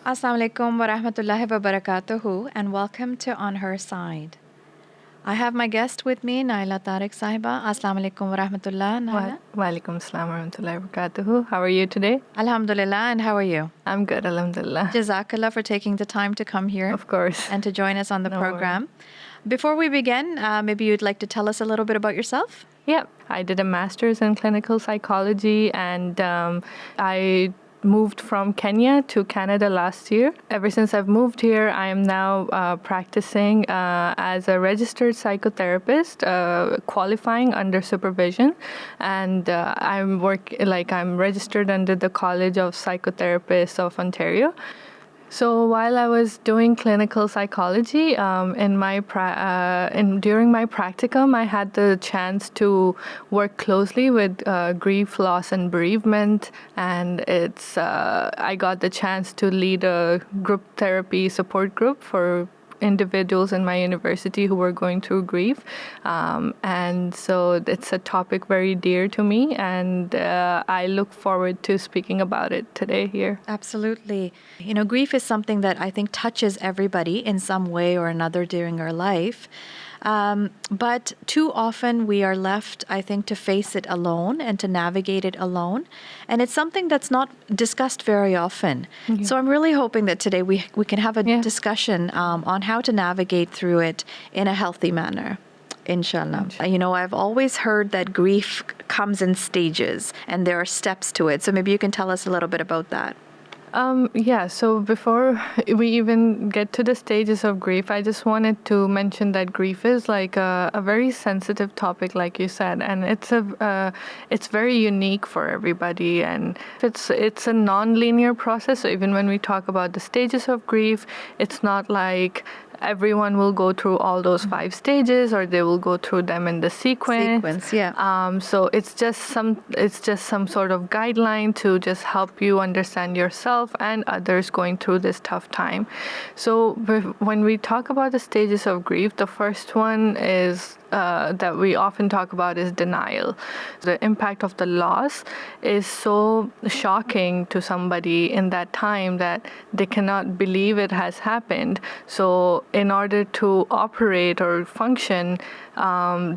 Assalamu alaikum wa rahmatullahi wa barakatuhu, and welcome to On Her Side. I have my guest with me, Naila Tariq Sahiba. Assalamu alaikum wa rahmatullah, Naila. Walaikum assalam wa rahmatullahi wa barakatuhu. How are you today? Alhamdulillah, and how are you? I'm good, alhamdulillah. Jazakallah for taking the time to come here. Of course. And to join us on the No program. Before we begin, maybe you'd like to tell us a little bit about yourself? Yeah, I did a master's in clinical psychology, and I moved from Kenya to Canada last year. Ever since I've moved here, I am now practicing as a registered psychotherapist, qualifying under supervision, and I'm registered under the College of Psychotherapists of Ontario. So while I was doing clinical psychology, during my practicum, I had the chance to work closely with grief, loss, and bereavement, and I got the chance to lead a group therapy support group for individuals in my university who were going through grief. And so it's a topic very dear to me, and I look forward to speaking about it today here. Absolutely. You know, grief is something that I think touches everybody in some way or another during our life. But too often we are left, I think, to face it alone and to navigate it alone. And it's something that's not discussed very often. Mm-hmm. So I'm really hoping that today we can have a discussion on how to navigate through it in a healthy manner. Inshallah. You know, I've always heard that grief comes in stages and there are steps to it. So maybe you can tell us a little bit about that. So before we even get to the stages of grief, I just wanted to mention that grief is like a very sensitive topic, like you said, and it's very unique for everybody, and it's a non-linear process. So even when we talk about the stages of grief, it's not like everyone will go through all those 5 stages, or they will go through them in the sequence. So it's just some sort of guideline to just help you understand yourself and others going through this tough time. So when we talk about the stages of grief, the first one is that we often talk about is denial. The impact of the loss is so shocking to somebody in that time that they cannot believe it has happened. So in order to operate or function,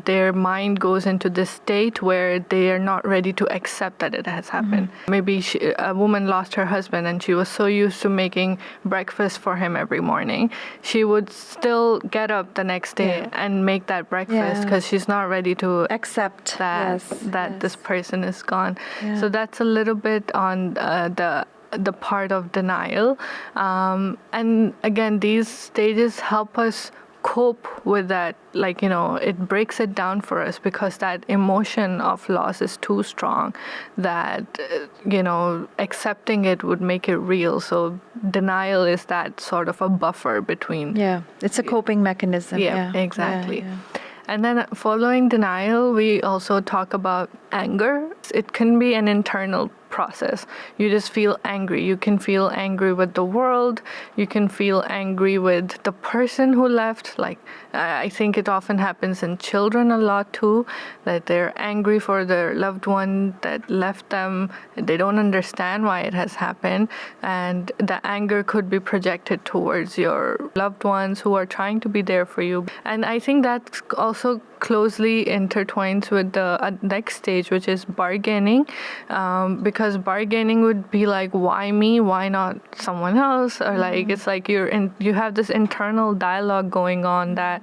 their mind goes into this state where they are not ready to accept that it has happened. Mm-hmm. Maybe a woman lost her husband and she was so used to making breakfast for him every morning. She would still get up the next day and make that breakfast because she's not ready to accept that this person is gone. Yeah. So that's a little bit on the part of denial. And again, these stages help us cope with that. Like, you know, it breaks it down for us because that emotion of loss is too strong that, accepting it would make it real. So denial is that sort of a buffer between. Yeah, it's a coping mechanism. Yeah, exactly. Yeah. And then following denial, we also talk about anger. It can be an internal process. You just feel angry. You can feel angry with the world. You can feel angry with the person who left. Like, I think it often happens in children a lot too, that they're angry for their loved one that left them. They don't understand why it has happened. And the anger could be projected towards your loved ones who are trying to be there for you. And I think that also closely intertwines with the next stage, which is bargaining, because bargaining would be like, why me? Why not someone else? Or like, it's like you have this internal dialogue going on that,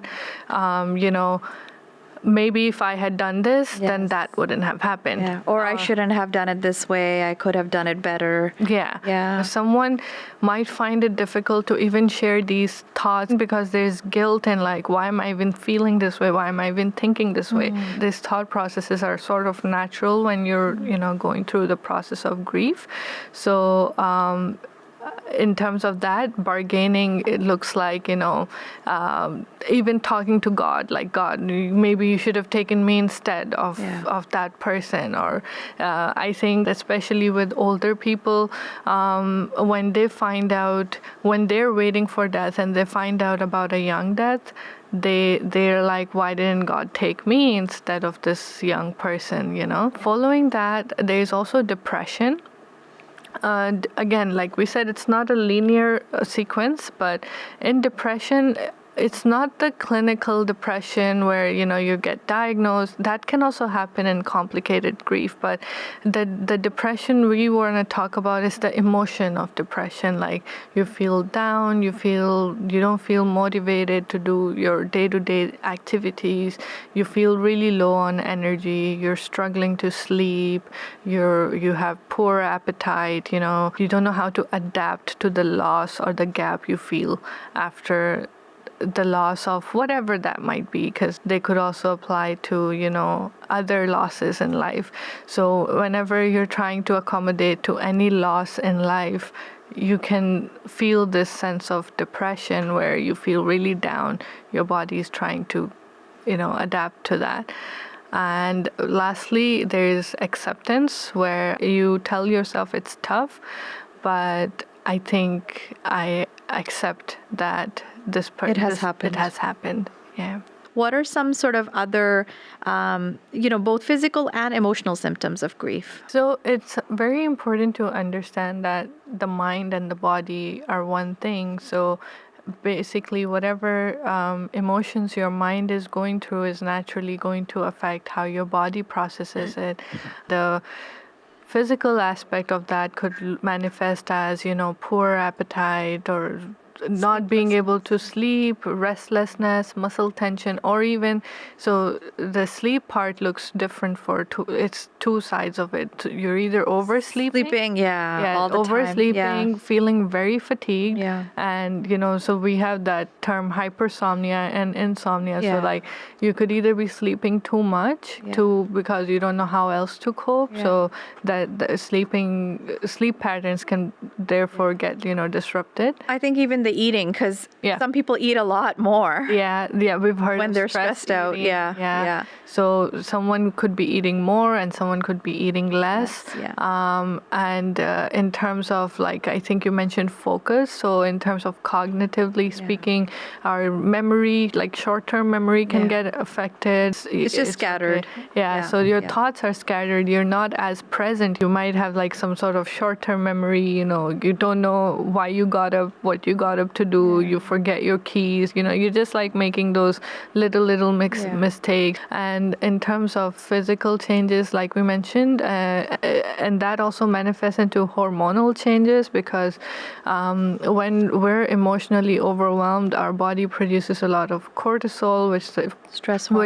maybe if I had done this, then that wouldn't have happened. Yeah. Or I shouldn't have done it this way. I could have done it better. Yeah. Someone might find it difficult to even share these thoughts because there's guilt and like, why am I even feeling this way? Why am I even thinking this way? These thought processes are sort of natural when you're, going through the process of grief. So, in terms of that, bargaining, it looks like, even talking to God, like, God, maybe you should have taken me instead of that person. Or I think especially with older people, when they're waiting for death and they find out about a young death, they're like, why didn't God take me instead of this young person, Following that, there's also depression, Again, like we said, it's not a linear sequence, but in depression, it's not the clinical depression where you get diagnosed. That can also happen in complicated grief, but the depression we want to talk about is the emotion of depression. Like you feel down, you don't feel motivated to do your day-to-day activities. You feel really low on energy. You're struggling to sleep. You have poor appetite. You don't know how to adapt to the loss or the gap you feel after the loss of whatever that might be, because they could also apply to other losses in life. So whenever you're trying to accommodate to any loss in life, you can feel this sense of depression where you feel really down. Your body is trying to adapt to that. And lastly, there's acceptance, where you tell yourself it's tough, but I think I accept that It has happened. It has happened. Yeah. What are some sort of other, both physical and emotional symptoms of grief? So it's very important to understand that the mind and the body are one thing. So basically, whatever emotions your mind is going through is naturally going to affect how your body processes it. The physical aspect of that could manifest as, poor appetite or not being able to sleep, restlessness, muscle tension, or even so the sleep part looks different for it's two sides of it. You're either oversleeping, all the oversleeping, time. feeling very fatigued, Yeah. and so we have that term hypersomnia and insomnia. So like you could either be sleeping too much because you don't know how else to cope. So that the sleep patterns can therefore get disrupted. I think even the eating, because some people eat a lot more. Yeah, we've heard when of they're stressed out. eating. Yeah. So someone could be eating more and someone could be eating less. And in terms of, like, I think you mentioned focus. So in terms of cognitively speaking, our memory, like short-term memory, can get affected. It's just scattered. So your thoughts are scattered. You're not as present. You might have like some sort of short-term memory. You don't know why you got up, what you got up to do. You forget your keys. You're just like making those little mistakes. And in terms of physical changes, like we mentioned, and that also manifests into hormonal changes, because when we're emotionally overwhelmed, our body produces a lot of cortisol, which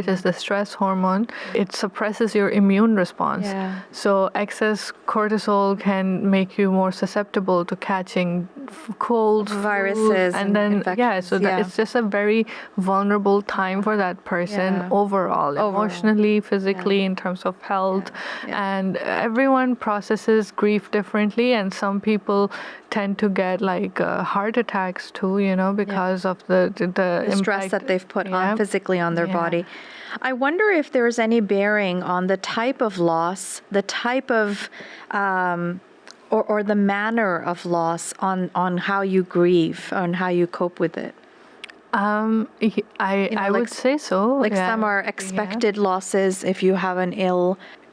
is the stress hormone. It suppresses your immune response. So excess cortisol can make you more susceptible to catching colds, viruses, and then infections. It's just a very vulnerable time for that person overall, emotionally, physically, in terms of health. And everyone processes grief differently, and some people tend to get like heart attacks too, because of the stress that they've put on physically on their body. I wonder if there's any bearing on the type of loss, the type of or the manner of loss on how you grieve, on how you cope with it. I would say so. Like some are expected losses if you have an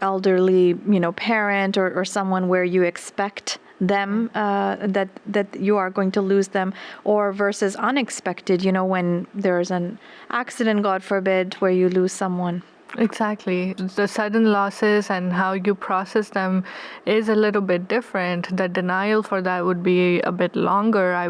elderly, parent or someone where you expect them that you are going to lose them, or versus unexpected, when there's an accident, God forbid, where you lose someone. Exactly. The sudden losses and how you process them is a little bit different. The denial for that would be a bit longer, I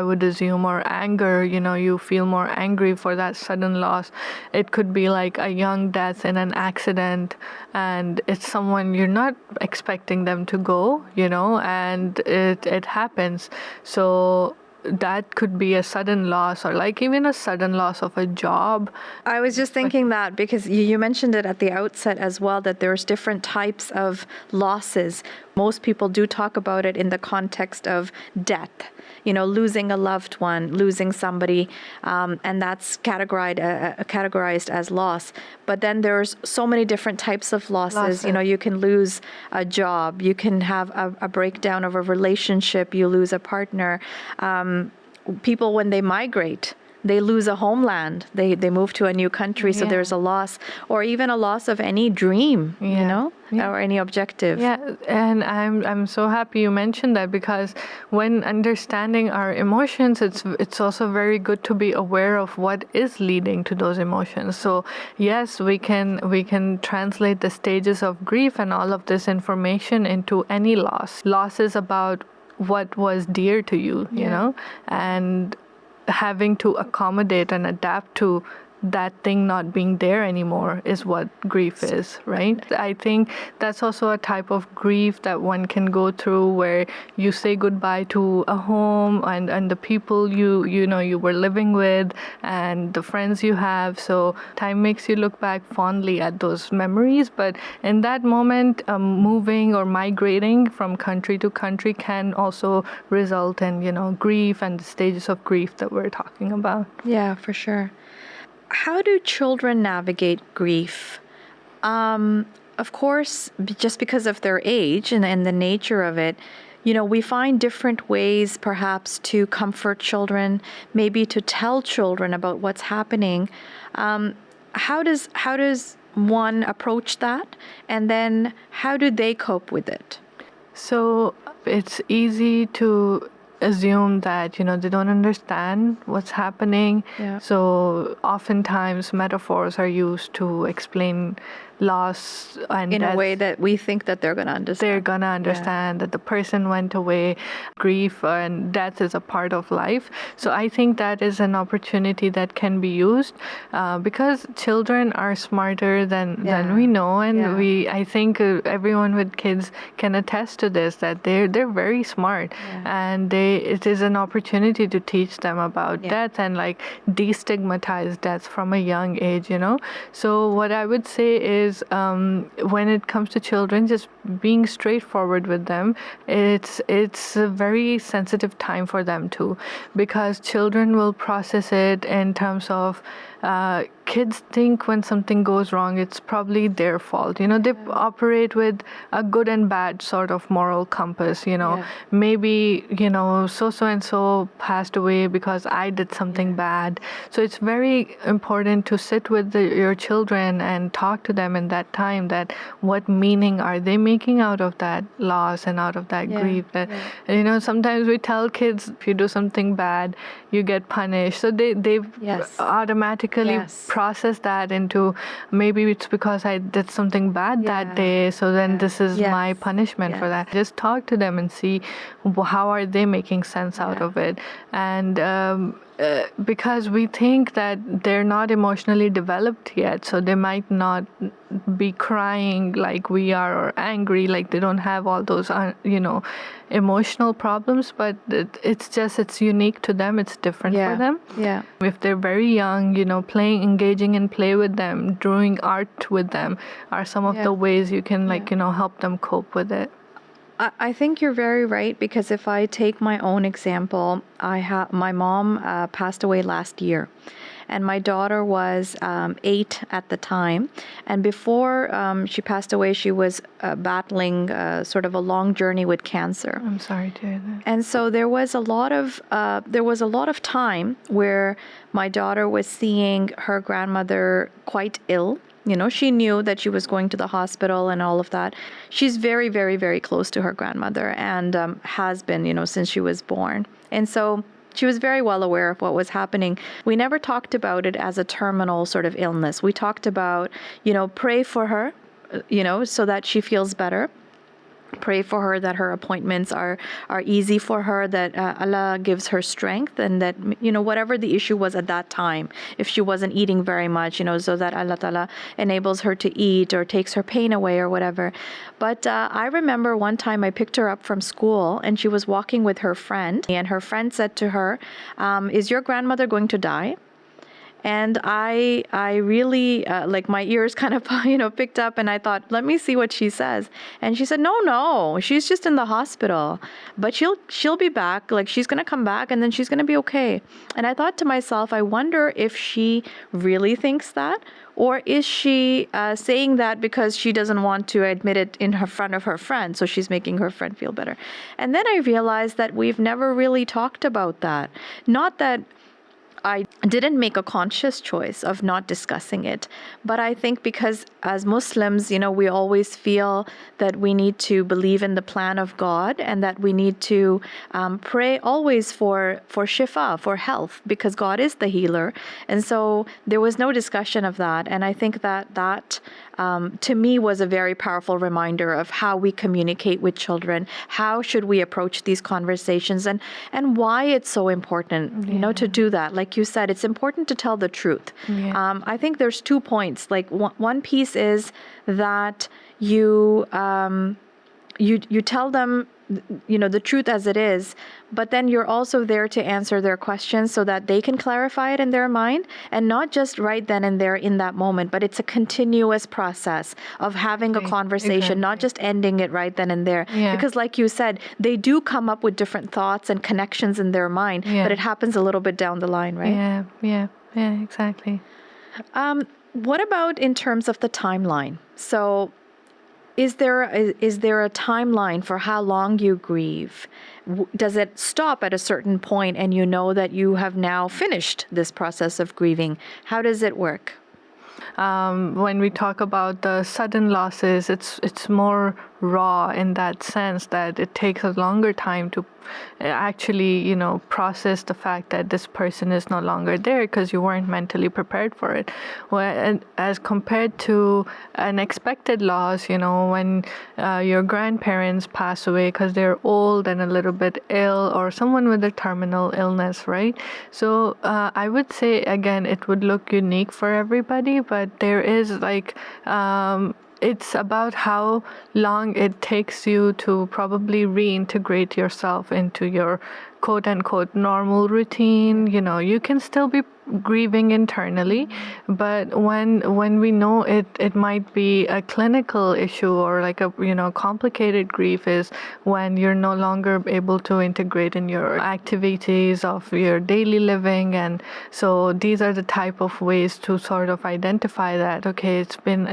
would assume, or anger, you feel more angry for that sudden loss. It could be like a young death in an accident, and it's someone you're not expecting them to go, and it happens. So that could be a sudden loss, or like even a sudden loss of a job. I was just thinking that because you mentioned it at the outset as well, that there's different types of losses. Most people do talk about it in the context of death, losing a loved one, losing somebody, and that's categorized as loss. But then there's so many different types of losses. You can lose a job, you can have a breakdown of a relationship, you lose a partner. People, when they migrate, they lose a homeland. They move to a new country, so Yeah. there's a loss, or even a loss of any dream, Yeah. Yeah. or any objective. Yeah, and I'm so happy you mentioned that, because when understanding our emotions, it's also very good to be aware of what is leading to those emotions. So yes, we can translate the stages of grief and all of this information into any loss. Loss is about what was dear to you, and having to accommodate and adapt to that thing not being there anymore is what grief is, right? I think that's also a type of grief that one can go through, where you say goodbye to a home and the people you were living with and the friends you have. So time makes you look back fondly at those memories, but in that moment, moving or migrating from country to country can also result in grief and the stages of grief that we're talking about. Yeah, for sure. How do children navigate grief? Of course, just because of their age and the nature of it, we find different ways perhaps to comfort children, maybe to tell children about what's happening. How does one approach that? And then how do they cope with it? So it's easy to assume that they don't understand what's happening. Yeah. So oftentimes metaphors are used to explain loss and In a death. way that we think that they're going to understand. They're gonna understand that the person went away. Grief and death is a part of life. So I think that is an opportunity that can be used, because children are smarter than we know, and Yeah. I think everyone with kids can attest to this, that they're very smart, and it is an opportunity to teach them about death and like destigmatize death from a young age. So what I would say is, when it comes to children, just being straightforward with them. It's a very sensitive time for them too, because children will process it in terms of, kids think when something goes wrong, it's probably their fault. They operate with a good and bad sort of moral compass. Maybe so and so passed away because I did something bad. So it's very important to sit with your children and talk to them in that time, that what meaning are they making out of that loss and out of that grief. That sometimes we tell kids, if you do something bad, you get punished. So they automatically process that into, maybe it's because I did something bad that day, so then this is my punishment for that. Just talk to them and see how are they making sense out of it. And because we think that they're not emotionally developed yet, so they might not be crying like we are, or angry, like they don't have all those emotional problems, but it's unique to them. It's different for them. If they're very young, engaging in play with them, drawing art with them are some of the ways you can help them cope with it. I think you're very right, because if I take my own example, my mom passed away last year, and my daughter was 8 at the time. And before she passed away, she was battling sort of a long journey with cancer. I'm sorry to hear that. And so there was a lot of time where my daughter was seeing her grandmother quite ill. She knew that she was going to the hospital and all of that. She's very, very, very close to her grandmother, and has been, since she was born. And so she was very well aware of what was happening. We never talked about it as a terminal sort of illness. We talked about, pray for her, so that she feels better. Pray for her that her appointments are easy for her, that Allah gives her strength, and that whatever the issue was at that time, if she wasn't eating very much, so that Allah Ta'ala enables her to eat or takes her pain away or whatever. But I remember one time I picked her up from school, and she was walking with her friend, and her friend said to her, "Is your grandmother going to die?" And I really, like my ears kind of, picked up, and I thought, let me see what she says. And she said, no, she's just in the hospital, but she'll be back. Like, she's going to come back, and then she's going to be okay. And I thought to myself, I wonder if she really thinks that, or is she saying that because she doesn't want to admit it in front of her friend, so she's making her friend feel better. And then I realized that we've never really talked about that. Not that I didn't make a conscious choice of not discussing it. But I think because as Muslims, we always feel that we need to believe in the plan of God and that we need to pray always for shifa, for health, because God is the healer. And so there was no discussion of that. And I think that to me was a very powerful reminder of how we communicate with children, how should we approach these conversations, and why it's so important, to do that. Like you said, it's important to tell the truth. I think there's 2 points. Like one piece is that you tell them the truth as it is, but then you're also there to answer their questions so that they can clarify it in their mind, and not just right then and there in that moment, but it's a continuous process of having a conversation, not just ending it right then and there. Because like you said, they do come up with different thoughts and connections in their mind, but it happens a little bit down the line, right? Yeah, exactly. What about in terms of the timeline? So is there a timeline for how long you grieve? Does it stop at a certain point and you know that you have now finished this process of grieving? How does it work? When we talk about the sudden losses, it's more raw in that sense that it takes a longer time to actually, process the fact that this person is no longer there because you weren't mentally prepared for it. Well, as compared to an expected loss, when your grandparents pass away because they're old and a little bit ill, or someone with a terminal illness, right? So I would say, again, it would look unique for everybody, but there is it's about how long it takes you to probably reintegrate yourself into your quote unquote normal routine. You can still be grieving internally, but when we know it might be a clinical issue or like a complicated grief is when you're no longer able to integrate in your activities of your daily living. And so these are the type of ways to sort of identify that, okay, it's been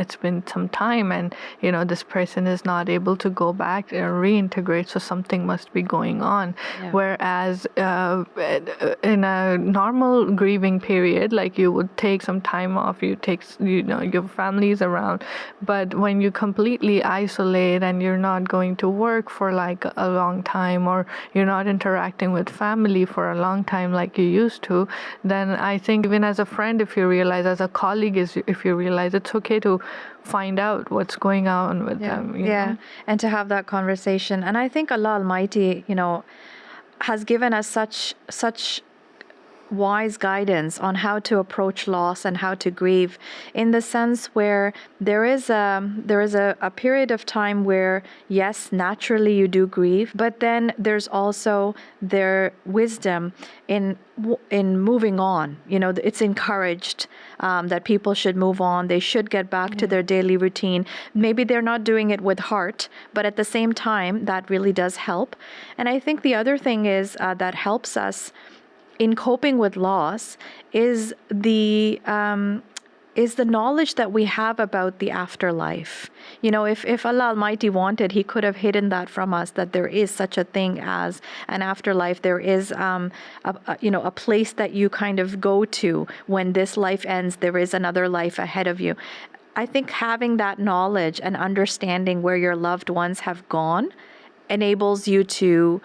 some time, and this person is not able to go back and reintegrate, so something must be going on. Whereas in a normal grieving period, like you would take some time off, your family's around, but when you completely isolate and you're not going to work for like a long time, or you're not interacting with family for a long time like you used to, then I think even as a friend, if you realize, as a colleague, if you realize, it's okay to find out what's going on with them. And to have that conversation. And I think Allah Almighty, has given us such wise guidance on how to approach loss and how to grieve, in the sense where there is a period of time where, yes, naturally you do grieve, but then there's also their wisdom in moving on. It's encouraged that people should move on. They should get back to their daily routine. Maybe they're not doing it with heart, but at the same time, that really does help. And I think the other thing is that helps us in coping with loss is the knowledge that we have about the afterlife. If Allah Almighty wanted, He could have hidden that from us, that there is such a thing as an afterlife. There is a place that you kind of go to when this life ends. There is another life ahead of you. I think having that knowledge and understanding where your loved ones have gone enables you to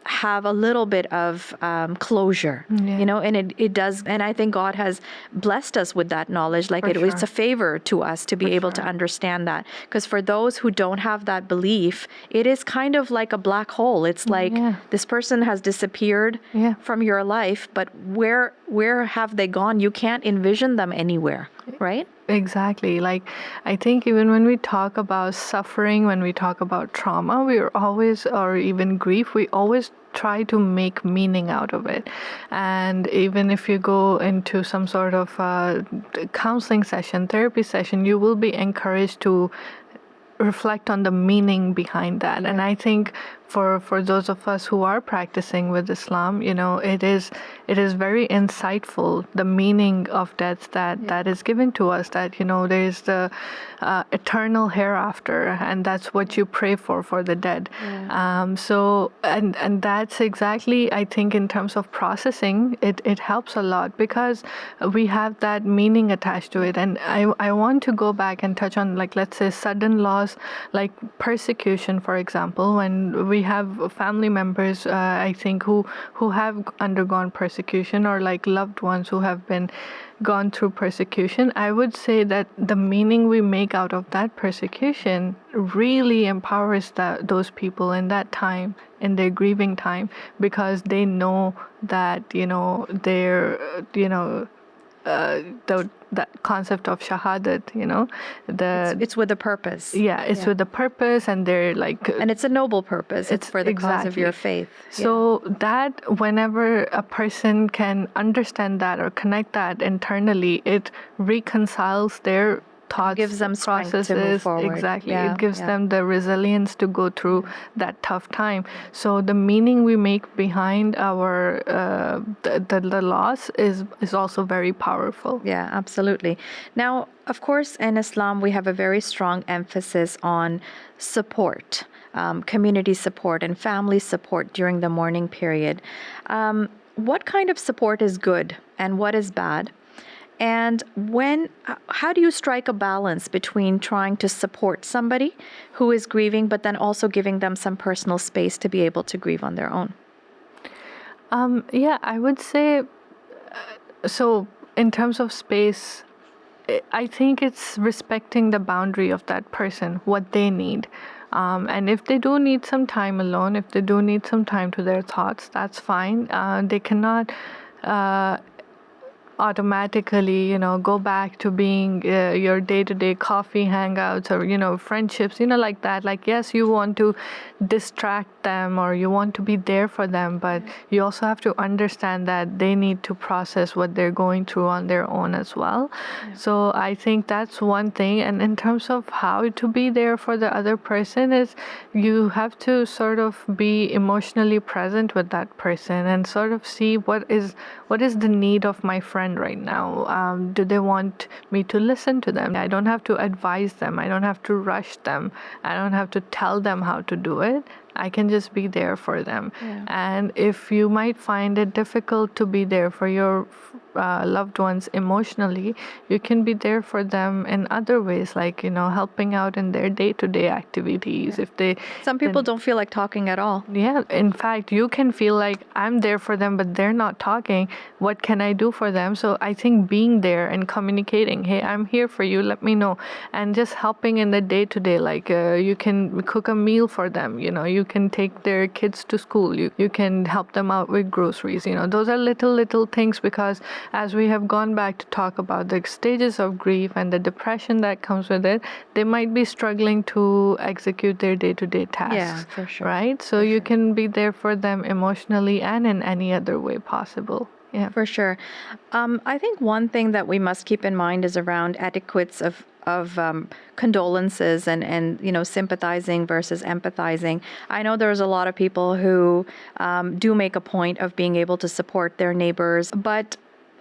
have a little bit of closure, and it does. And I think God has blessed us with that knowledge. Like it's a favor to us to be able to understand that. Because for those who don't have that belief, it is kind of like a black hole. It's like this person has disappeared from your life, but where have they gone? You can't envision them anywhere, right? Exactly. Like, I think even when we talk about suffering, when we talk about trauma, we're always, or even grief, we always try to make meaning out of it. And even if you go into some sort of counseling session, therapy session, you will be encouraged to reflect on the meaning behind that. And I think for those of us who are practicing with Islam, it is very insightful, the meaning of death that is given to us, that there is the eternal hereafter, and that's what you pray for the dead. So and that's exactly, I think, in terms of processing, it helps a lot because we have that meaning attached to it. And I want to go back and touch on, like, let's say sudden loss, like persecution, for example, when we have family members, I think, who have undergone persecution, or like loved ones who have been gone through persecution. I would say that the meaning we make out of that persecution really empowers those people in that time, in their grieving time, because they know that they're the that concept of shahadat, It's with a purpose. it's with a purpose, and they're like, And it's a noble purpose. It's for the cause of your faith. So that whenever a person can understand that or connect that internally, it reconciles their thoughts, gives them strength processes. to move forward. Exactly. It gives them the resilience to go through that tough time. So the meaning we make behind our the loss is also very powerful. Yeah, absolutely. Now, of course, in Islam, we have a very strong emphasis on support, community support and family support during the mourning period. What kind of support is good and what is bad? And how do you strike a balance between trying to support somebody who is grieving, but then also giving them some personal space to be able to grieve on their own? I would say, so in terms of space, I think it's respecting the boundary of that person, what they need. And if they do need some time alone, if they do need some time to their thoughts, that's fine. They cannot automatically, go back to being your day-to-day coffee hangouts or, friendships, like that. Like, yes, you want to distract them or you want to be there for them, but you also have to understand that they need to process what they're going through on their own as well. So I think that's one thing. And in terms of how to be there for the other person, is you have to sort of be emotionally present with that person and sort of see what is the need of my friend right now. Do they want me to listen to them? I don't have to advise them. I don't have to rush them. I don't have to tell them how to do it. I can just be there for them. And if you might find it difficult to be there for your loved ones emotionally, you can be there for them in other ways, like, helping out in their day-to-day activities. If they Some people don't feel like talking at all. In fact, you can feel like, I'm there for them, but they're not talking. What can I do for them? So I think being there and communicating, hey, I'm here for you, let me know. And just helping in the day-to-day, like you can cook a meal for them, you can take their kids to school, you can help them out with groceries. Those are little things, because as we have gone back to talk about the stages of grief and the depression that comes with it, they might be struggling to execute their day-to-day tasks. Yeah, for sure. Right? So you can be there for them emotionally and in any other way possible. Yeah. For sure. I think one thing that we must keep in mind is around etiquettes of condolences and sympathizing versus empathizing. I know there's a lot of people who do make a point of being able to support their neighbors, but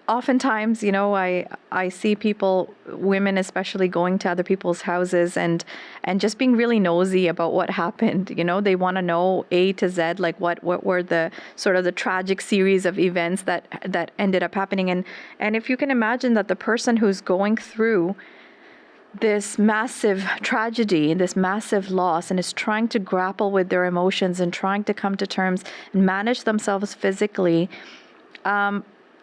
oftentimes, I see people, women especially, going to other people's houses and just being really nosy about what happened. They want to know A to Z, like what were the sort of the tragic series of events that ended up happening. And if you can imagine that the person who's going through this massive tragedy, this massive loss, and is trying to grapple with their emotions and trying to come to terms and manage themselves physically,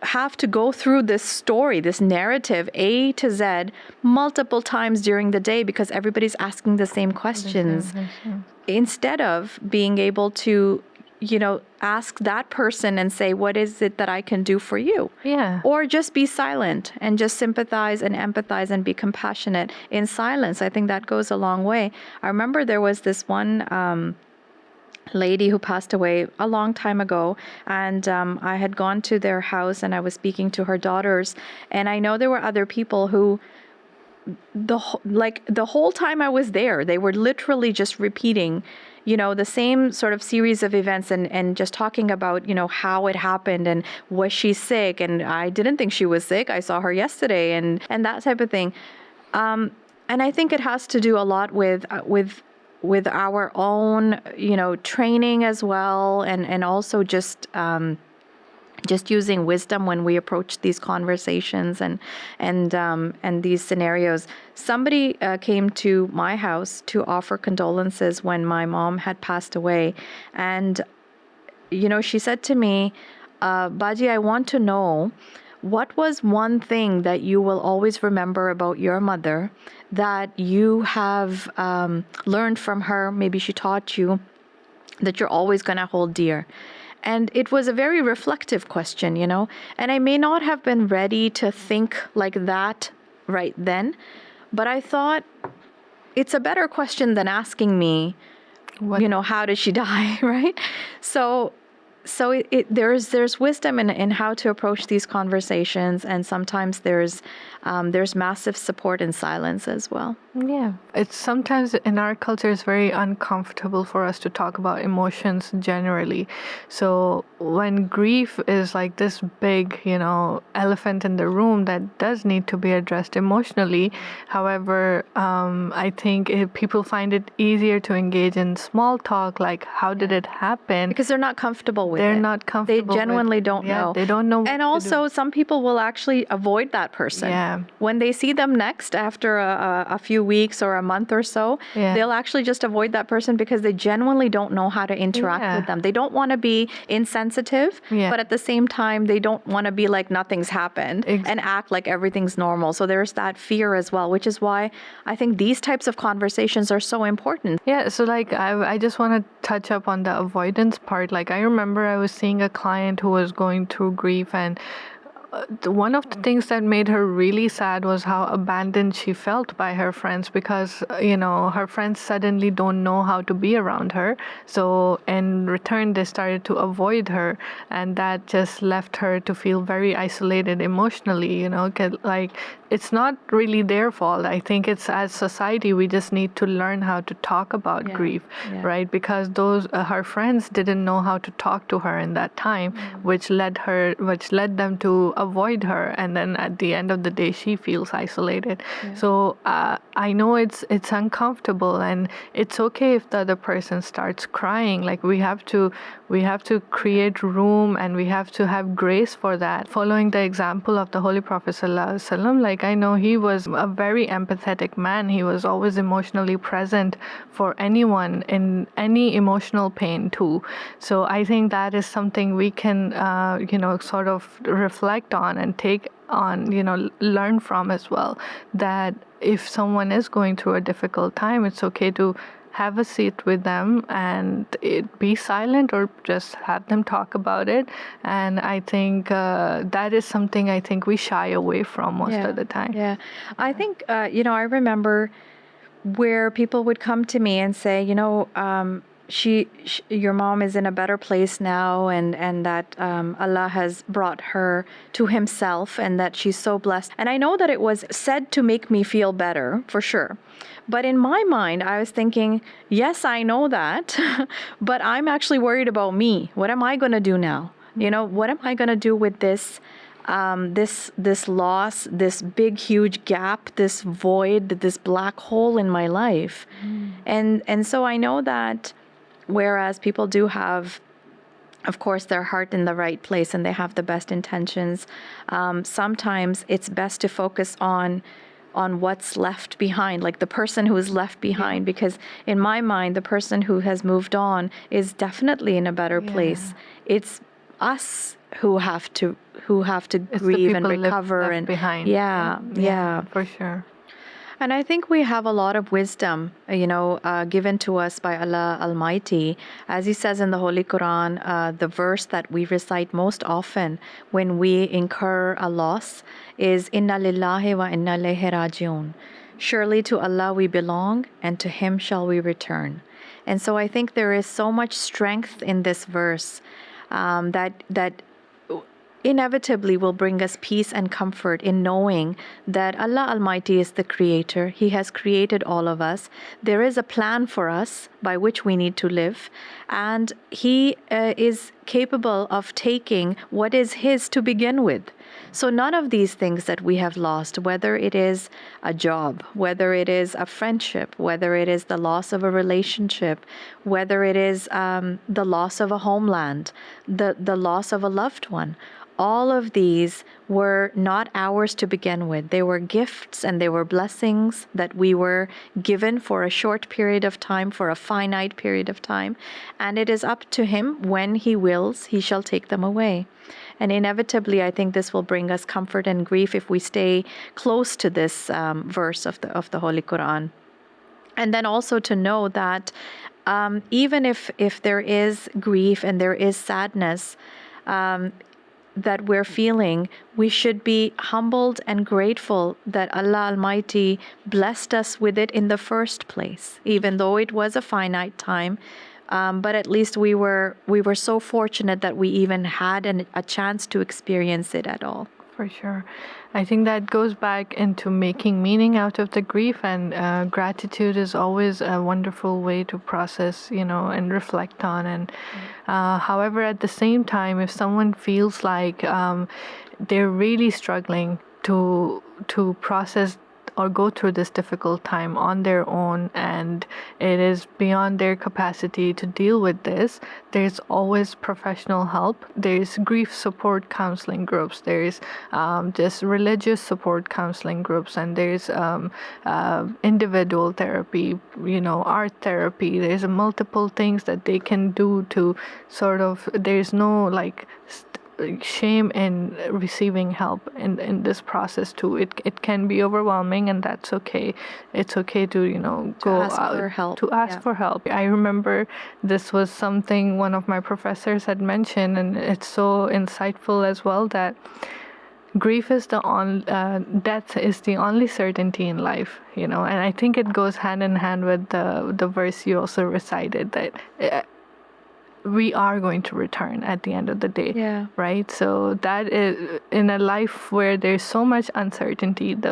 have to go through this story, this narrative, A to Z, multiple times during the day because everybody's asking the same questions. Instead of being able to, ask that person and say, what is it that I can do for you? Yeah. Or just be silent and just sympathize and empathize and be compassionate in silence. I think that goes a long way. I remember there was this one lady who passed away a long time ago, and I had gone to their house and I was speaking to her daughters, and I know there were other people who the whole time I was there, they were literally just repeating the same sort of series of events and just talking about, how it happened and was she sick? And I didn't think she was sick. I saw her yesterday and that type of thing. And I think it has to do a lot with our own, training as well, and also just using wisdom when we approach these conversations and these scenarios. Somebody came to my house to offer condolences when my mom had passed away, and she said to me, Baji, I want to know, what was one thing that you will always remember about your mother that you have learned from her? Maybe she taught you that you're always going to hold dear. And it was a very reflective question, and I may not have been ready to think like that right then, but I thought it's a better question than asking me, how did she die, right? So there's wisdom in how to approach these conversations, and sometimes there's massive support in silence as well. Yeah, it's sometimes in our culture it's very uncomfortable for us to talk about emotions generally. So when grief is like this big, elephant in the room that does need to be addressed emotionally. However, I think people find it easier to engage in small talk, like how did it happen? Because they're not comfortable with it. They're not comfortable. They genuinely don't know. They don't know. And also, some people will actually avoid that person. Yeah. When they see them next after a few weeks or a month or so, they'll actually just avoid that person because they genuinely don't know how to interact with them. They don't want to be insensitive, but at the same time, they don't want to be like nothing's happened and act like everything's normal. So there's that fear as well, which is why I think these types of conversations are so important. Yeah, so like I just want to touch up on the avoidance part. Like I remember I was seeing a client who was going through grief, and one of the things that made her really sad was how abandoned she felt by her friends, because her friends suddenly don't know how to be around her. So in return they started to avoid her, and that just left her to feel very isolated emotionally. Like it's not really their fault. I think it's, as society, we just need to learn how to talk about grief, right? Because those her friends didn't know how to talk to her in that time, which led them to avoid her, and then at the end of the day she feels isolated. So I know it's uncomfortable, and it's okay if the other person starts crying. Like we have to create room, and we have to have grace for that, following the example of the Holy Prophet ﷺ. Like I know he was a very empathetic man. He was always emotionally present for anyone in any emotional pain too. So I think that is something we can sort of reflect on and take on, learn from as well, that if someone is going through a difficult time, it's okay to have a seat with them and be silent, or just have them talk about it. And I think that is something I think we shy away from most of the time. Yeah, I think I remember where people would come to me and say, your mom is in a better place now, and that Allah has brought her to himself, and that she's so blessed. And I know that it was said to make me feel better, for sure. But in my mind, I was thinking, yes, I know that, but I'm actually worried about me. What am I going to do now? What am I going to do with this this loss, this big, huge gap, this void, this black hole in my life? And so I know that whereas people do have, of course, their heart in the right place and they have the best intentions, sometimes it's best to focus on what's left behind, like the person who is left behind, because in my mind, the person who has moved on is definitely in a better place. It's us who have to grieve and recover left behind. Yeah, for sure. And I think we have a lot of wisdom, given to us by Allah Almighty. As He says in the Holy Quran, the verse that we recite most often when we incur a loss is Inna lillahi wa inna ilayhi rajiun. Surely to Allah we belong, and to Him shall we return. And so I think there is so much strength in this verse, that inevitably will bring us peace and comfort in knowing that Allah Almighty is the creator. He has created all of us. There is a plan for us by which we need to live, and He is capable of taking what is His to begin with. So none of these things that we have lost, whether it is a job, whether it is a friendship, whether it is the loss of a relationship, whether it is the loss of a homeland, the loss of a loved one, all of these were not ours to begin with. They were gifts and they were blessings that we were given for a short period of time, for a finite period of time. And it is up to Him. When He wills, He shall take them away. And inevitably, I think this will bring us comfort and grief if we stay close to this verse of the Holy Quran. And then also to know that even if there is grief and there is sadness, that we're feeling, we should be humbled and grateful that Allah Almighty blessed us with it in the first place, even though it was a finite time. But at least we were so fortunate that we even had a chance to experience it at all. For sure. I think that goes back into making meaning out of the grief, and gratitude is always a wonderful way to process, and reflect on. And however, at the same time, if someone feels like they're really struggling to process or go through this difficult time on their own, and it is beyond their capacity to deal with this, there's always professional help. There's grief support counseling groups, there's just religious support counseling groups, and there's individual therapy, art therapy. There's multiple things that they can do to sort of, there's no shame in receiving help in this process too. It can be overwhelming, and that's okay. It's okay to go ask out for help. to ask for help. I remember this was something one of my professors had mentioned, and it's so insightful as well, that grief is death is the only certainty in life, and I think it goes hand in hand with the verse you also recited, that we are going to return at the end of the day. Yeah. Right? So that is, in a life where there's so much uncertainty, the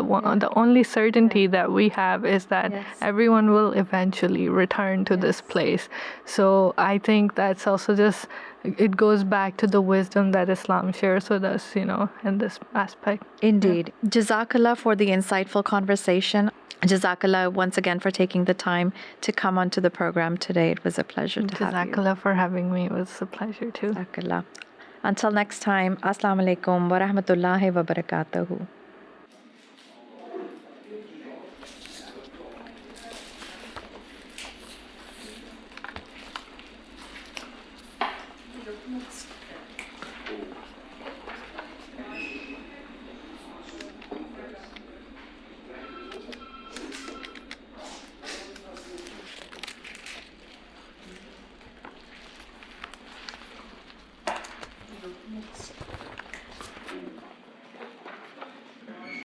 only certainty that we have is that everyone will eventually return to this place. So I think that's also just, it goes back to the wisdom that Islam shares with us, in this aspect. Indeed. Jazakallah for the insightful conversation. Jazakallah once again for taking the time to come onto the program today. It was a pleasure to have you. Jazakallah for having me. It was a pleasure too. Jazakallah. Until next time, Assalamu alaikum wa rahmatullahi wa barakatuhu.